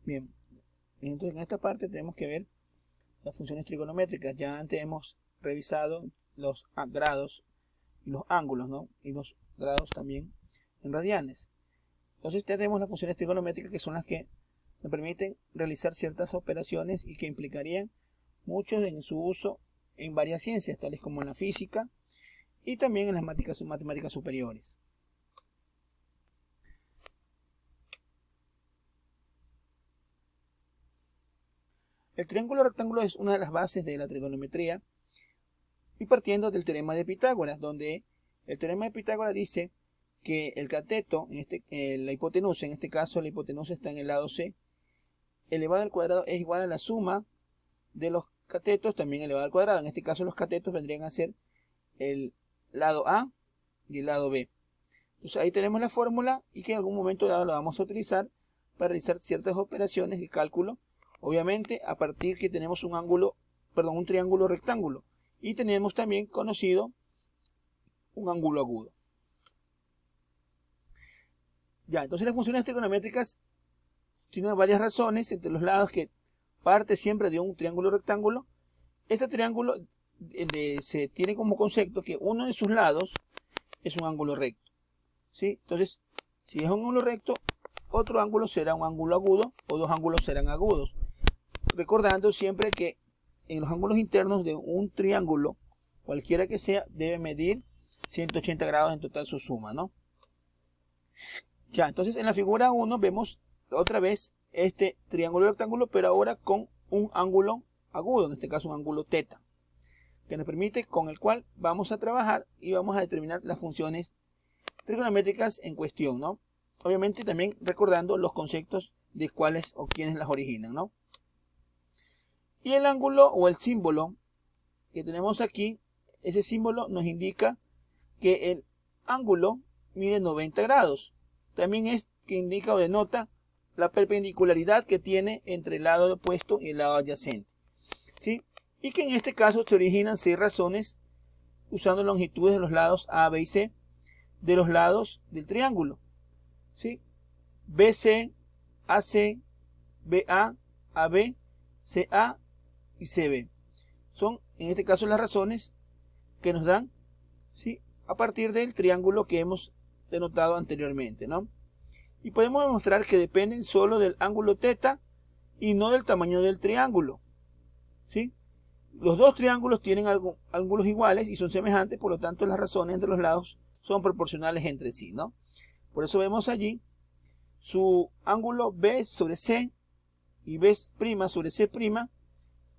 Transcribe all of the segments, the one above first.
Bien, entonces en esta parte tenemos que ver las funciones trigonométricas. Ya antes hemos revisado los grados y los ángulos, ¿no? Y los grados también en radianes. Entonces ya tenemos las funciones trigonométricas, que son las que nos permiten realizar ciertas operaciones y que implicarían mucho en su uso en varias ciencias, tales como en la física y también en las matemáticas superiores. El triángulo rectángulo es una de las bases de la trigonometría, y partiendo del teorema de Pitágoras, donde el teorema de Pitágoras dice que el cateto, la hipotenusa, en este caso la hipotenusa está en el lado C, elevado al cuadrado es igual a la suma de los catetos también elevado al cuadrado. En este caso los catetos vendrían a ser el lado A y el lado B. Entonces ahí tenemos la fórmula, y que en algún momento dado la vamos a utilizar para realizar ciertas operaciones de cálculo, obviamente a partir que tenemos un triángulo rectángulo, y tenemos también conocido un ángulo agudo. Ya, entonces las funciones trigonométricas tienen varias razones entre los lados, que parte siempre de un triángulo rectángulo. Este triángulo se tiene como concepto que uno de sus lados es un ángulo recto, ¿sí? Entonces, si es un ángulo recto, otro ángulo será un ángulo agudo, o dos ángulos serán agudos. Recordando siempre que en los ángulos internos de un triángulo, cualquiera que sea, debe medir 180 grados en total su suma, ¿no? Ya, entonces en la figura 1 vemos otra vez este triángulo rectángulo, pero ahora con un ángulo agudo, en este caso un ángulo θ, que nos permite, con el cual vamos a trabajar y vamos a determinar las funciones trigonométricas en cuestión, ¿no? Obviamente también recordando los conceptos de cuáles o quiénes las originan, ¿no? Y el ángulo o el símbolo que tenemos aquí, ese símbolo nos indica que el ángulo mide 90 grados. También es que indica o denota la perpendicularidad que tiene entre el lado opuesto y el lado adyacente, ¿sí? Y que en este caso se originan 6 razones usando longitudes de los lados A, B y C de los lados del triángulo, ¿sí? BC, AC, BA, AB, CA y CB. Son en este caso las razones que nos dan, ¿sí?, a partir del triángulo que hemos denotado anteriormente, ¿no? Y podemos demostrar que dependen solo del ángulo θ y no del tamaño del triángulo, ¿sí? Los dos triángulos tienen ángulos iguales y son semejantes, por lo tanto las razones entre los lados son proporcionales entre sí, ¿no? Por eso vemos allí su ángulo B sobre C y B' sobre C'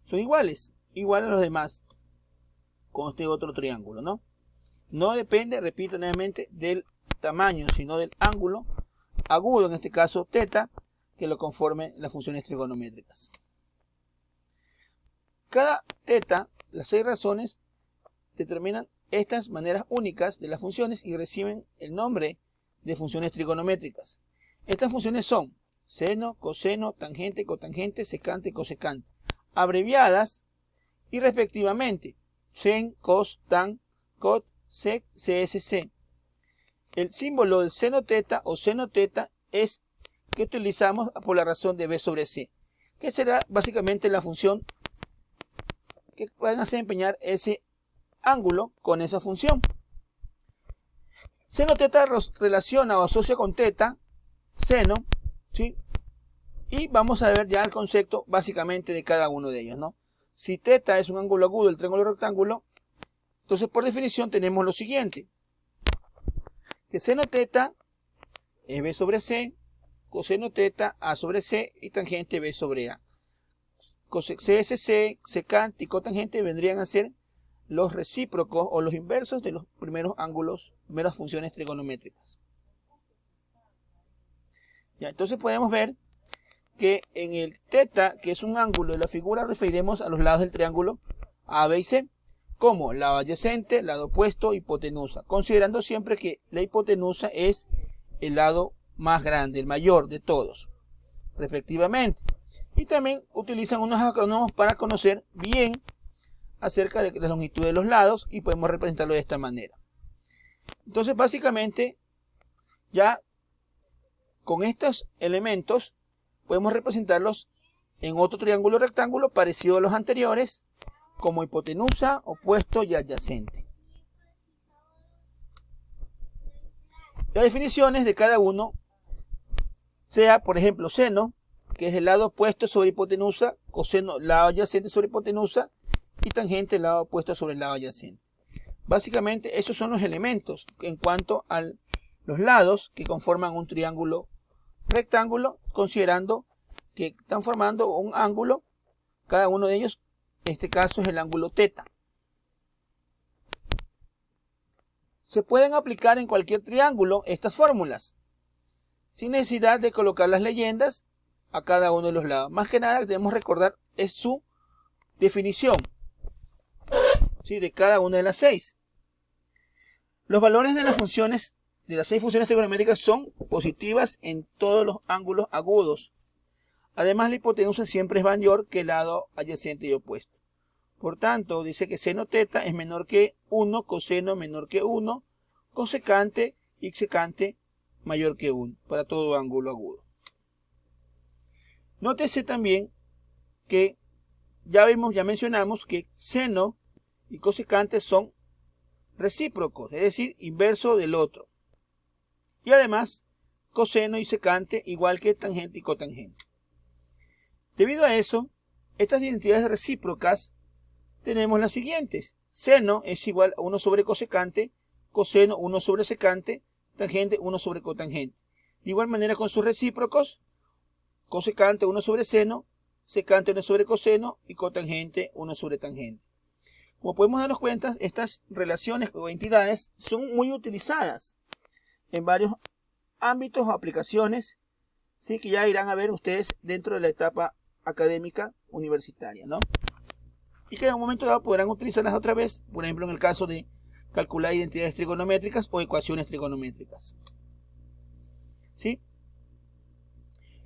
son iguales a los demás con este otro triángulo, ¿no? No depende, repito nuevamente, del tamaño, sino del ángulo agudo, en este caso θ, que lo conforme las funciones trigonométricas. Cada θ, las 6 razones, determinan estas maneras únicas de las funciones y reciben el nombre de funciones trigonométricas. Estas funciones son seno, coseno, tangente, cotangente, secante, cosecante, abreviadas y respectivamente sen, cos, tan, cot, sec, csc. El símbolo del seno θ o seno θ es que utilizamos por la razón de B sobre C, que será básicamente la función que van a desempeñar ese ángulo con esa función. Seno θ relaciona o asocia con θ, seno, ¿sí? Y vamos a ver ya el concepto básicamente de cada uno de ellos, ¿no? Si θ es un ángulo agudo del triángulo rectángulo, entonces por definición tenemos lo siguiente: que seno θ es B sobre C, coseno θ A sobre C y tangente B sobre A. CSC, secante y cotangente vendrían a ser los recíprocos o los inversos de los primeros ángulos, primeras funciones trigonométricas. Ya, entonces podemos ver que en el θ, que es un ángulo de la figura, referiremos a los lados del triángulo A, B y C, como lado adyacente, lado opuesto, hipotenusa, considerando siempre que la hipotenusa es el lado más grande, el mayor de todos, respectivamente. Y también utilizan unos acrónimos para conocer bien acerca de la longitud de los lados, y podemos representarlo de esta manera. Entonces, básicamente, ya con estos elementos podemos representarlos en otro triángulo rectángulo parecido a los anteriores, como hipotenusa, opuesto y adyacente. Las definiciones de cada uno, sea por ejemplo seno, que es el lado opuesto sobre hipotenusa, coseno, lado adyacente sobre hipotenusa, y tangente, el lado opuesto sobre el lado adyacente. Básicamente esos son los elementos en cuanto a los lados que conforman un triángulo rectángulo, considerando que están formando un ángulo, cada uno de ellos, en este caso es el ángulo θ. Se pueden aplicar en cualquier triángulo estas fórmulas, sin necesidad de colocar las leyendas a cada uno de los lados. Más que nada debemos recordar es su definición, ¿sí?, de cada una de las 6. Los valores de las funciones, de las 6 funciones trigonométricas, son positivas en todos los ángulos agudos. Además, la hipotenusa siempre es mayor que el lado adyacente y opuesto. Por tanto, dice que seno θ es menor que 1, coseno menor que 1, cosecante y secante mayor que 1 para todo ángulo agudo. Nótese también que ya mencionamos que seno y cosecante son recíprocos, es decir, inverso del otro. Y además, coseno y secante igual que tangente y cotangente. Debido a eso, estas identidades recíprocas tenemos las siguientes. Seno es igual a 1 sobre cosecante, coseno 1 sobre secante, tangente 1 sobre cotangente. De igual manera con sus recíprocos, cosecante 1 sobre seno, secante 1 sobre coseno y cotangente 1 sobre tangente. Como podemos darnos cuenta, estas relaciones o entidades son muy utilizadas en varios ámbitos o aplicaciones, ¿sí?, que ya irán a ver ustedes dentro de la etapa académica universitaria, ¿no? Y que en un momento dado podrán utilizarlas otra vez, por ejemplo en el caso de calcular identidades trigonométricas o ecuaciones trigonométricas, ¿sí?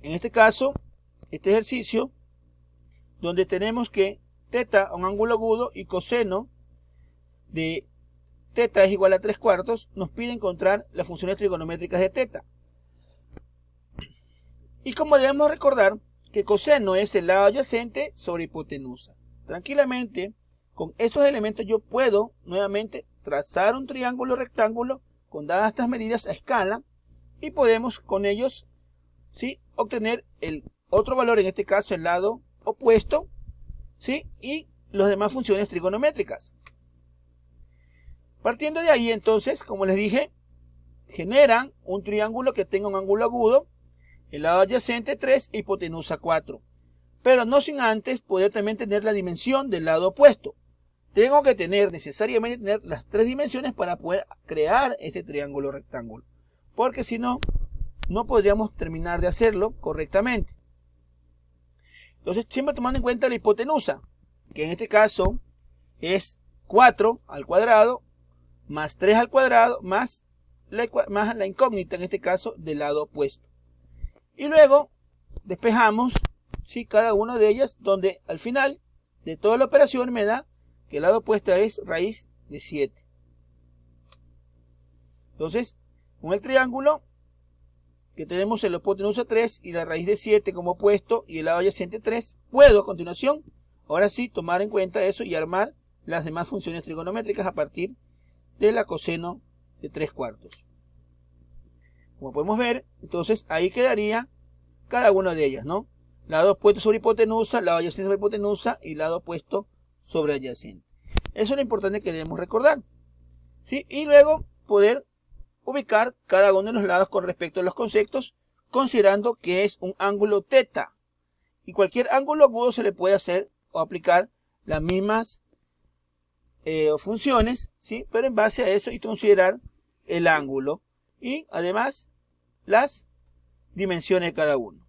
En este caso, este ejercicio, donde tenemos que θ, un ángulo agudo, y coseno de θ es igual a 3/4, nos pide encontrar las funciones trigonométricas de θ. Y como debemos recordar que coseno es el lado adyacente sobre hipotenusa. Tranquilamente, con estos elementos yo puedo nuevamente trazar un triángulo rectángulo con dadas estas medidas a escala, y podemos con ellos, ¿sí?, obtener el otro valor, en este caso el lado opuesto, ¿sí?, y las demás funciones trigonométricas. Partiendo de ahí, entonces, como les dije, generan un triángulo que tenga un ángulo agudo, el lado adyacente 3 e hipotenusa 4. Pero no sin antes poder también tener la dimensión del lado opuesto. Tengo que necesariamente tener las 3 dimensiones para poder crear este triángulo rectángulo. Porque si no, no podríamos terminar de hacerlo correctamente. Entonces, siempre tomando en cuenta la hipotenusa, que en este caso es 4 al cuadrado más 3 al cuadrado más la incógnita, en este caso del lado opuesto. Y luego despejamos, ¿sí?, cada una de ellas, donde al final de toda la operación me da que el lado opuesto es raíz de 7. Entonces, con el triángulo que tenemos el hipotenusa 3 y la raíz de 7 como opuesto y el lado adyacente 3, puedo a continuación, ahora sí, tomar en cuenta eso y armar las demás funciones trigonométricas a partir de la coseno de 3/4. Como podemos ver, entonces ahí quedaría cada una de ellas, ¿no? Lado opuesto sobre hipotenusa, lado adyacente sobre hipotenusa y lado opuesto sobre adyacente. Eso es lo importante que debemos recordar, ¿sí? Y luego poder ubicar cada uno de los lados con respecto a los conceptos, considerando que es un ángulo θ. Y cualquier ángulo agudo se le puede hacer o aplicar las mismas funciones, ¿sí?, pero en base a eso y considerar el ángulo y además las dimensiones de cada uno.